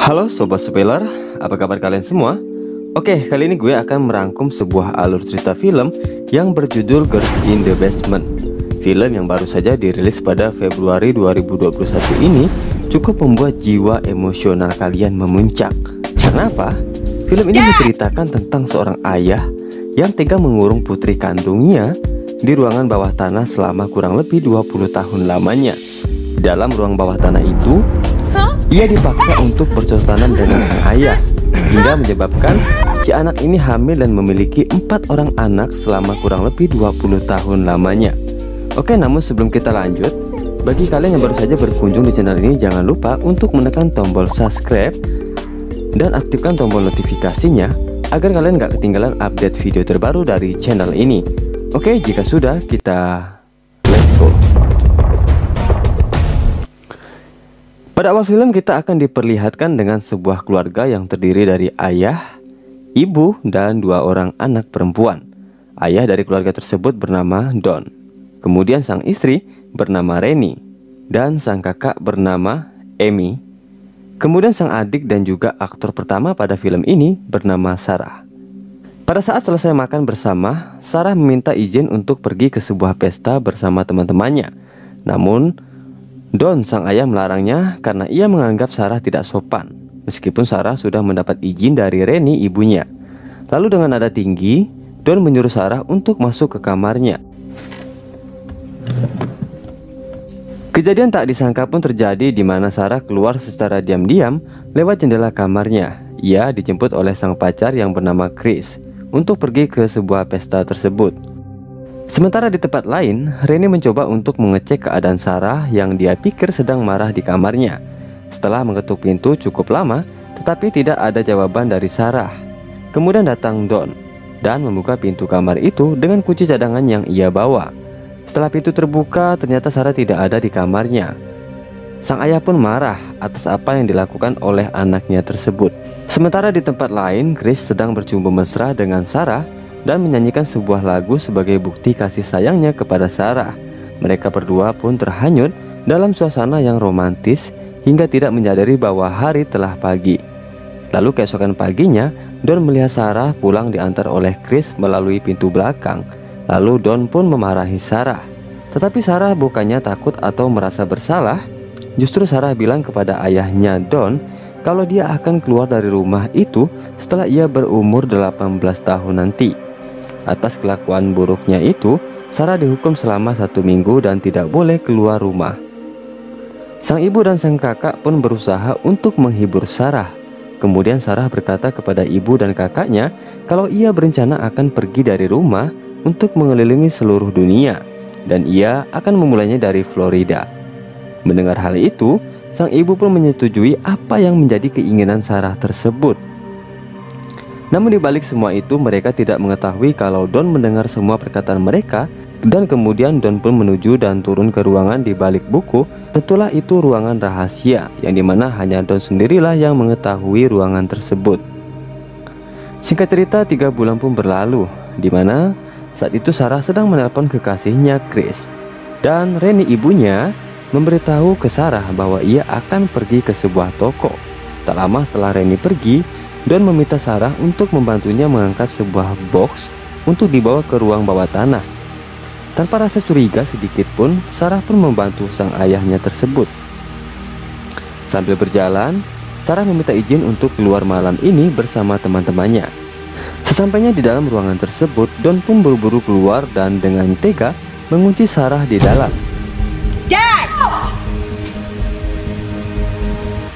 Halo Sobat Spoiler, apa kabar kalian semua? Oke, kali ini gue akan merangkum sebuah alur cerita film yang berjudul Girl in the Basement. Film yang baru saja dirilis pada Februari 2021 ini cukup membuat jiwa emosional kalian memuncak. Kenapa? Film ini menceritakan tentang seorang ayah yang tega mengurung putri kandungnya di ruangan bawah tanah selama kurang lebih 20 tahun lamanya. Dalam ruang bawah tanah itu, ia dipaksa untuk bercocok tanam dengan sang ayah, hingga menyebabkan si anak ini hamil dan memiliki 4 orang anak selama kurang lebih 20 tahun lamanya. Oke, namun sebelum kita lanjut, bagi kalian yang baru saja berkunjung di channel ini, jangan lupa untuk menekan tombol subscribe dan aktifkan tombol notifikasinya agar kalian gak ketinggalan update video terbaru dari channel ini. Oke, jika sudah, kita let's go. Pada awal film kita akan diperlihatkan dengan sebuah keluarga yang terdiri dari ayah, ibu, dan 2 orang anak perempuan. Ayah dari keluarga tersebut bernama Don. Kemudian sang istri bernama Rennie, dan sang kakak bernama Amy. Kemudian sang adik dan juga aktor pertama pada film ini bernama Sarah. Pada saat selesai makan bersama, Sarah meminta izin untuk pergi ke sebuah pesta bersama teman-temannya. Namun Don, sang ayah, melarangnya karena ia menganggap Sarah tidak sopan, meskipun Sarah sudah mendapat izin dari Rennie, ibunya. Lalu dengan nada tinggi, Don menyuruh Sarah untuk masuk ke kamarnya. Kejadian tak disangka pun terjadi di mana Sarah keluar secara diam-diam lewat jendela kamarnya. Ia dijemput oleh sang pacar yang bernama Chris untuk pergi ke sebuah pesta tersebut. Sementara di tempat lain, Rennie mencoba untuk mengecek keadaan Sarah yang dia pikir sedang marah di kamarnya. Setelah mengetuk pintu cukup lama, tetapi tidak ada jawaban dari Sarah. Kemudian datang Don dan membuka pintu kamar itu dengan kunci cadangan yang ia bawa. Setelah pintu terbuka, ternyata Sarah tidak ada di kamarnya. Sang ayah pun marah atas apa yang dilakukan oleh anaknya tersebut. Sementara di tempat lain, Chris sedang bercumbu mesra dengan Sarah dan menyanyikan sebuah lagu sebagai bukti kasih sayangnya kepada Sarah. Mereka berdua pun terhanyut dalam suasana yang romantis hingga tidak menyadari bahwa hari telah pagi. Lalu keesokan paginya, Don melihat Sarah pulang diantar oleh Chris melalui pintu belakang. Lalu Don pun memarahi Sarah. Tetapi Sarah bukannya takut atau merasa bersalah. Justru Sarah bilang kepada ayahnya Don kalau dia akan keluar dari rumah itu setelah ia berumur 18 tahun nanti. Atas kelakuan buruknya itu, Sarah dihukum selama 1 minggu dan tidak boleh keluar rumah. Sang ibu dan sang kakak pun berusaha untuk menghibur Sarah. Kemudian Sarah berkata kepada ibu dan kakaknya kalau ia berencana akan pergi dari rumah untuk mengelilingi seluruh dunia, dan ia akan memulainya dari Florida. Mendengar hal itu, sang ibu pun menyetujui apa yang menjadi keinginan Sarah tersebut. Namun dibalik semua itu, mereka tidak mengetahui kalau Don mendengar semua perkataan mereka, dan kemudian Don pun menuju dan turun ke ruangan di balik buku. Tentulah itu ruangan rahasia, yang dimana hanya Don sendirilah yang mengetahui ruangan tersebut. Singkat cerita, 3 bulan pun berlalu, dimana saat itu Sarah sedang menelpon kekasihnya Chris, dan Rennie, ibunya, memberitahu ke Sarah bahwa ia akan pergi ke sebuah toko. Tak lama setelah Rennie pergi, Don meminta Sarah untuk membantunya mengangkat sebuah box untuk dibawa ke ruang bawah tanah. Tanpa rasa curiga sedikit pun, Sarah pun membantu sang ayahnya tersebut. Sambil berjalan, Sarah meminta izin untuk keluar malam ini bersama teman-temannya. Sesampainya di dalam ruangan tersebut, Don pun buru-buru keluar dan dengan tega mengunci Sarah di dalam.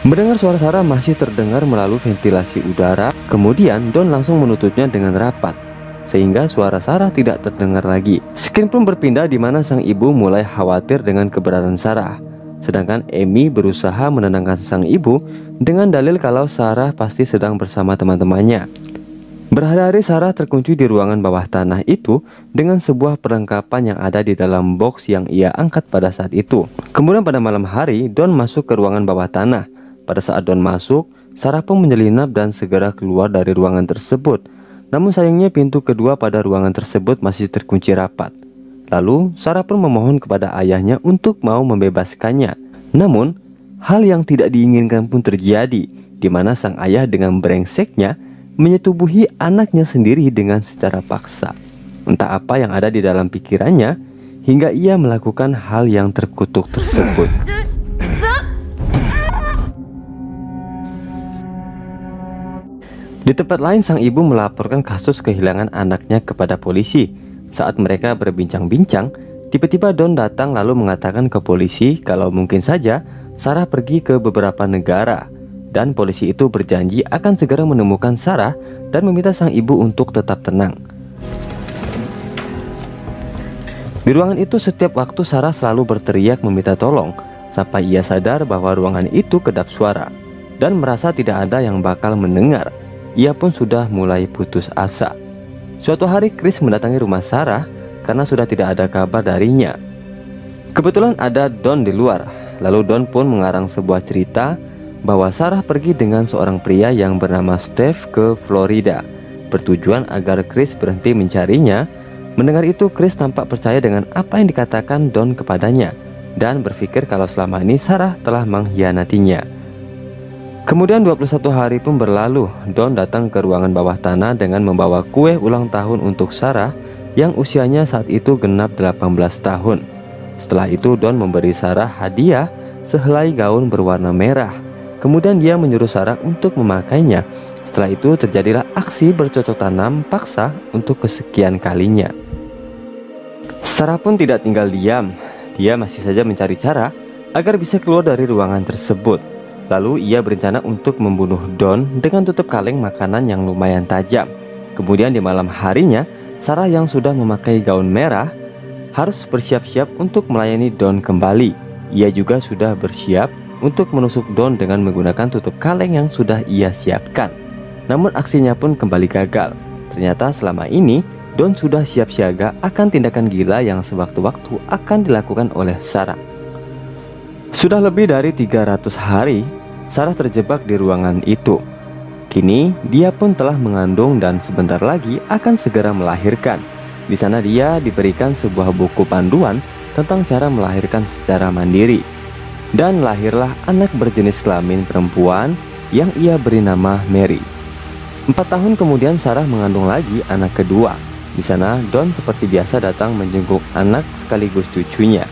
Mendengar suara Sarah masih terdengar melalui ventilasi udara, kemudian Don langsung menutupnya dengan rapat, sehingga suara Sarah tidak terdengar lagi. Screen pun berpindah di mana sang ibu mulai khawatir dengan keberadaan Sarah. Sedangkan Amy berusaha menenangkan sang ibu dengan dalil kalau Sarah pasti sedang bersama teman-temannya. Berhari-hari Sarah terkunci di ruangan bawah tanah itu dengan sebuah perlengkapan yang ada di dalam box yang ia angkat pada saat itu. Kemudian pada malam hari, Don masuk ke ruangan bawah tanah. Pada saat Don masuk, Sarah pun menyelinap dan segera keluar dari ruangan tersebut. Namun sayangnya pintu kedua pada ruangan tersebut masih terkunci rapat. Lalu Sarah pun memohon kepada ayahnya untuk mau membebaskannya. Namun hal yang tidak diinginkan pun terjadi, di mana sang ayah dengan brengseknya menyetubuhi anaknya sendiri dengan secara paksa. Entah apa yang ada di dalam pikirannya hingga ia melakukan hal yang terkutuk tersebut. Di tempat lain, sang ibu melaporkan kasus kehilangan anaknya kepada polisi. Saat mereka berbincang-bincang, tiba-tiba Don datang lalu mengatakan ke polisi kalau mungkin saja Sarah pergi ke beberapa negara. Dan polisi itu berjanji akan segera menemukan Sarah dan meminta sang ibu untuk tetap tenang. Di ruangan itu setiap waktu Sarah selalu berteriak meminta tolong, sampai ia sadar bahwa ruangan itu kedap suara. Dan merasa tidak ada yang bakal mendengar, ia pun sudah mulai putus asa. Suatu hari Chris mendatangi rumah Sarah karena sudah tidak ada kabar darinya. Kebetulan ada Don di luar. Lalu Don pun mengarang sebuah cerita bahwa Sarah pergi dengan seorang pria yang bernama Steve ke Florida, bertujuan agar Chris berhenti mencarinya. Mendengar itu, Chris tampak percaya dengan apa yang dikatakan Don kepadanya dan berpikir kalau selama ini Sarah telah mengkhianatinya. Kemudian 21 hari pun berlalu. Don datang ke ruangan bawah tanah dengan membawa kue ulang tahun untuk Sarah yang usianya saat itu genap 18 tahun. Setelah itu Don memberi Sarah hadiah sehelai gaun berwarna merah. Kemudian dia menyuruh Sarah untuk memakainya. Setelah itu terjadilah aksi bercocok tanam paksa untuk kesekian kalinya. Sarah pun tidak tinggal diam. Dia masih saja mencari cara agar bisa keluar dari ruangan tersebut. Lalu ia berencana untuk membunuh Don dengan tutup kaleng makanan yang lumayan tajam. Kemudian di malam harinya, Sarah yang sudah memakai gaun merah harus bersiap-siap untuk melayani Don kembali. Ia juga sudah bersiap untuk menusuk Don dengan menggunakan tutup kaleng yang sudah ia siapkan. Namun aksinya pun kembali gagal. Ternyata selama ini Don sudah siap siaga akan tindakan gila yang sewaktu-waktu akan dilakukan oleh Sarah. Sudah lebih dari 300 hari Sarah terjebak di ruangan itu. Kini dia pun telah mengandung dan sebentar lagi akan segera melahirkan. Di sana dia diberikan sebuah buku panduan tentang cara melahirkan secara mandiri. Dan lahirlah anak berjenis kelamin perempuan yang ia beri nama Mary. 4 tahun kemudian Sarah mengandung lagi anak kedua. Di sana Don seperti biasa datang menjenguk anak sekaligus cucunya.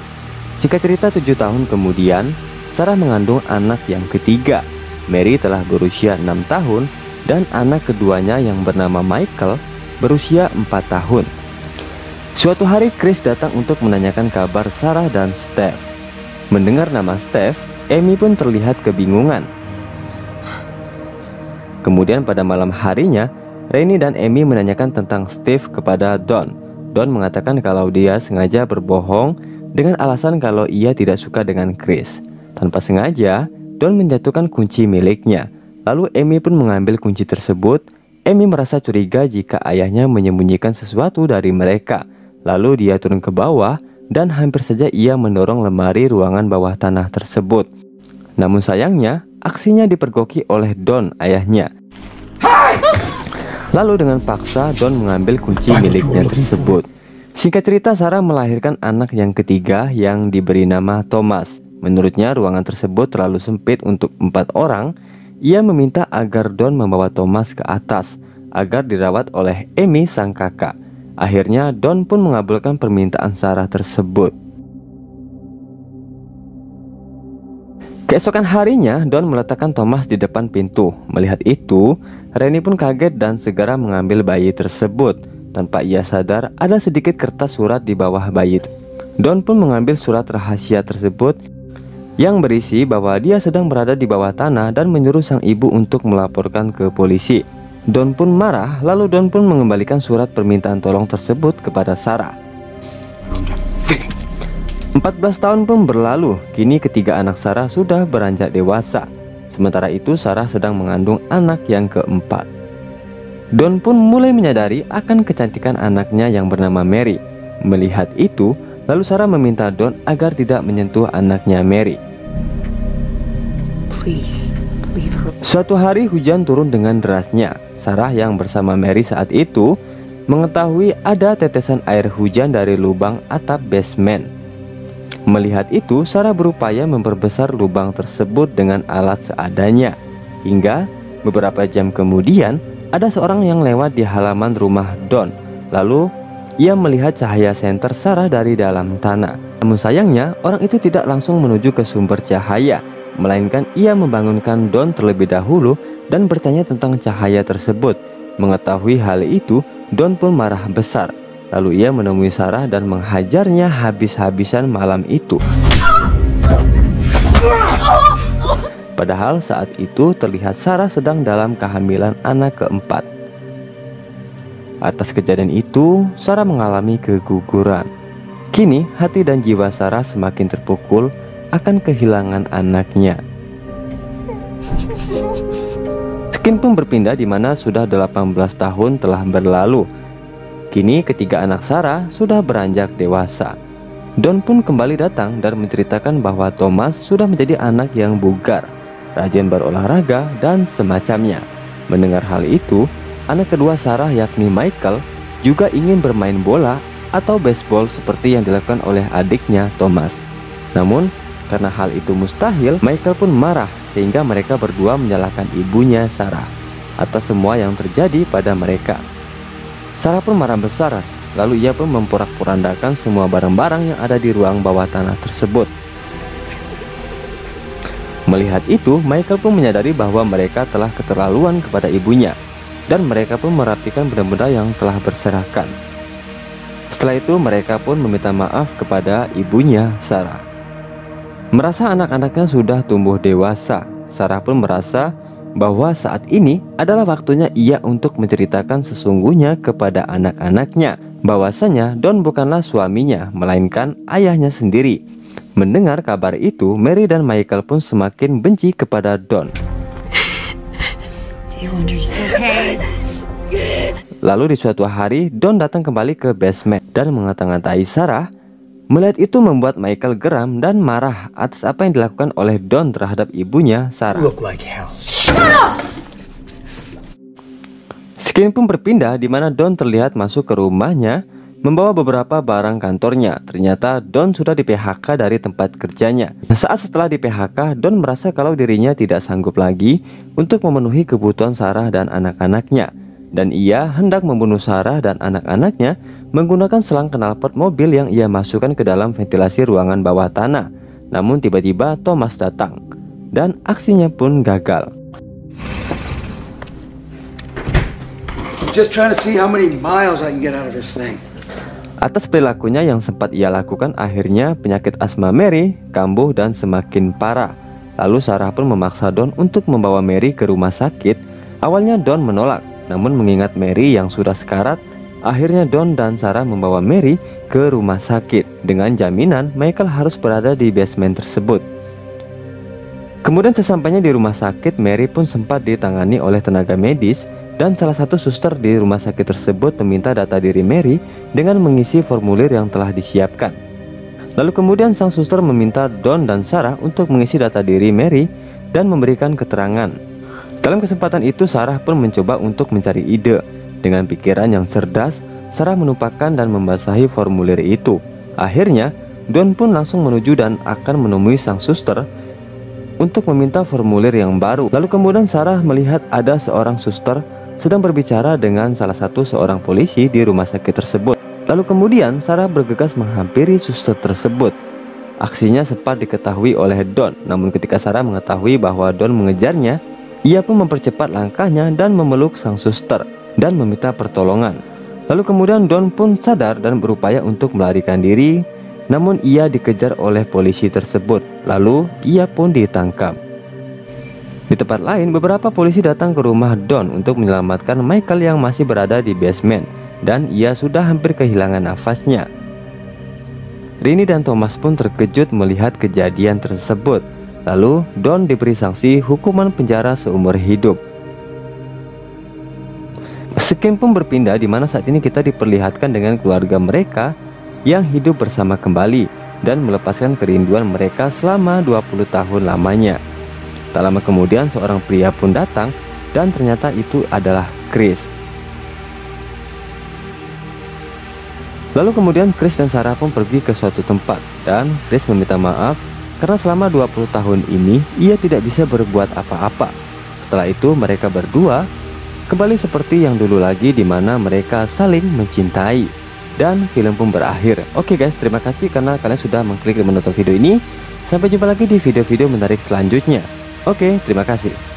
Singkat cerita 7 tahun kemudian Sarah mengandung anak yang ketiga. Mary telah berusia 6 tahun dan anak keduanya yang bernama Michael berusia 4 tahun. Suatu hari Chris datang untuk menanyakan kabar Sarah dan Steve. Mendengar nama Steve, Amy pun terlihat kebingungan. Kemudian pada malam harinya Rainy dan Amy menanyakan tentang Steve kepada Don. Don mengatakan kalau dia sengaja berbohong dengan alasan kalau ia tidak suka dengan Chris. Tanpa sengaja, Don menjatuhkan kunci miliknya. Lalu Amy pun mengambil kunci tersebut. Amy merasa curiga jika ayahnya menyembunyikan sesuatu dari mereka. Lalu dia turun ke bawah dan hampir saja ia mendorong lemari ruangan bawah tanah tersebut. Namun sayangnya, aksinya dipergoki oleh Don, ayahnya. Lalu dengan paksa Don mengambil kunci miliknya tersebut. Singkat cerita, Sarah melahirkan anak yang ketiga yang diberi nama Thomas. Menurutnya ruangan tersebut terlalu sempit untuk 4 orang. Ia meminta agar Don membawa Thomas ke atas agar dirawat oleh Amy sang kakak. Akhirnya Don pun mengabulkan permintaan Sarah tersebut. Keesokan harinya Don meletakkan Thomas di depan pintu. Melihat itu, Rainy pun kaget dan segera mengambil bayi tersebut. Tanpa ia sadar, ada sedikit kertas surat di bawah bayi. Don pun mengambil surat rahasia tersebut yang berisi bahwa dia sedang berada di bawah tanah dan menyuruh sang ibu untuk melaporkan ke polisi. Don pun marah, lalu Don pun mengembalikan surat permintaan tolong tersebut kepada Sarah. 14 tahun pun berlalu. Kini ketiga anak Sarah sudah beranjak dewasa. Sementara itu Sarah sedang mengandung anak yang keempat. Don pun mulai menyadari akan kecantikan anaknya yang bernama Mary. Melihat itu, lalu Sarah meminta Don agar tidak menyentuh anaknya Mary. Suatu hari hujan turun dengan derasnya. Sarah yang bersama Mary saat itu mengetahui ada tetesan air hujan dari lubang atap basement. Melihat itu, Sarah berupaya memperbesar lubang tersebut dengan alat seadanya. Hingga beberapa jam kemudian ada seorang yang lewat di halaman rumah Don. Lalu ia melihat cahaya senter Sarah dari dalam tanah. Namun sayangnya orang itu tidak langsung menuju ke sumber cahaya, melainkan ia membangunkan Don terlebih dahulu dan bertanya tentang cahaya tersebut. Mengetahui hal itu, Don pun marah besar. Lalu ia menemui Sarah dan menghajarnya habis-habisan malam itu. Padahal saat itu terlihat Sarah sedang dalam kehamilan anak keempat. Atas kejadian itu, Sarah mengalami keguguran. Kini hati dan jiwa Sarah semakin terpukul akan kehilangan anaknya. Skin pun berpindah di mana sudah 18 tahun telah berlalu. Kini ketiga anak Sarah sudah beranjak dewasa. Don pun kembali datang dan menceritakan bahwa Thomas sudah menjadi anak yang bugar, rajin berolahraga dan semacamnya. Mendengar hal itu, anak kedua Sarah yakni Michael juga ingin bermain bola atau baseball seperti yang dilakukan oleh adiknya Thomas. Namun karena hal itu mustahil, Michael pun marah sehingga mereka berdua menyalahkan ibunya Sarah atas semua yang terjadi pada mereka. Sarah pun marah besar, lalu ia pun memporak-porandakan semua barang-barang yang ada di ruang bawah tanah tersebut. Melihat itu, Michael pun menyadari bahwa mereka telah keterlaluan kepada ibunya, dan mereka pun merapikan benda-benda yang telah berserakan. Setelah itu mereka pun meminta maaf kepada ibunya Sarah. Merasa anak-anaknya sudah tumbuh dewasa, Sarah pun merasa bahwa saat ini adalah waktunya ia untuk menceritakan sesungguhnya kepada anak-anaknya bahwasanya Don bukanlah suaminya, melainkan ayahnya sendiri. Mendengar kabar itu, Mary dan Michael pun semakin benci kepada Don. Lalu di suatu hari, Don datang kembali ke basement dan mengata-ngatai Sarah. Melihat itu membuat Michael geram dan marah atas apa yang dilakukan oleh Don terhadap ibunya Sarah. Skin pun berpindah di mana Don terlihat masuk ke rumahnya membawa beberapa barang kantornya. Ternyata Don sudah di PHK dari tempat kerjanya. Saat setelah di PHK, Don merasa kalau dirinya tidak sanggup lagi untuk memenuhi kebutuhan Sarah dan anak-anaknya. Dan ia hendak membunuh Sarah dan anak-anaknya menggunakan selang knalpot mobil yang ia masukkan ke dalam ventilasi ruangan bawah tanah. Namun tiba-tiba Thomas datang dan aksinya pun gagal. Just trying to see how many miles I can get out of this thing. Atas perilakunya yang sempat ia lakukan, akhirnya penyakit asma Mary kambuh dan semakin parah. Lalu Sarah pun memaksa Don untuk membawa Mary ke rumah sakit. Awalnya Don menolak, namun mengingat Mary yang sudah sekarat, akhirnya Don dan Sarah membawa Mary ke rumah sakit dengan jaminan Michael harus berada di basement tersebut. Kemudian sesampainya di rumah sakit, Mary pun sempat ditangani oleh tenaga medis dan salah satu suster di rumah sakit tersebut meminta data diri Mary dengan mengisi formulir yang telah disiapkan. Lalu kemudian sang suster meminta Don dan Sarah untuk mengisi data diri Mary dan memberikan keterangan. Dalam kesempatan itu Sarah pun mencoba untuk mencari ide. Dengan pikiran yang cerdas, Sarah menumpahkan dan membasahi formulir itu. Akhirnya Don pun langsung menuju dan akan menemui sang suster untuk meminta formulir yang baru. Lalu kemudian Sarah melihat ada seorang suster sedang berbicara dengan salah satu seorang polisi di rumah sakit tersebut. Lalu kemudian Sarah bergegas menghampiri suster tersebut. Aksinya sempat diketahui oleh Don, namun ketika Sarah mengetahui bahwa Don mengejarnya, ia pun mempercepat langkahnya dan memeluk sang suster dan meminta pertolongan. Lalu kemudian Don pun sadar dan berupaya untuk melarikan diri, namun ia dikejar oleh polisi tersebut. Lalu ia pun ditangkap. Di tempat lain, beberapa polisi datang ke rumah Don untuk menyelamatkan Michael yang masih berada di basement, dan ia sudah hampir kehilangan nafasnya. Rini dan Thomas pun terkejut melihat kejadian tersebut. Lalu Don diberi sanksi hukuman penjara seumur hidup. Skin pun berpindah di mana saat ini kita diperlihatkan dengan keluarga mereka yang hidup bersama kembali dan melepaskan kerinduan mereka selama 20 tahun lamanya. Tak lama kemudian seorang pria pun datang dan ternyata itu adalah Chris. Lalu kemudian Chris dan Sarah pun pergi ke suatu tempat dan Chris meminta maaf karena selama 20 tahun ini ia tidak bisa berbuat apa-apa. setelah itu mereka berdua kembali seperti yang dulu lagi, di mana mereka saling mencintai. Dan film pun berakhir. Oke guys, terima kasih karena kalian sudah mengklik dan menonton video ini. Sampai jumpa lagi di video-video menarik selanjutnya. Oke, terima kasih.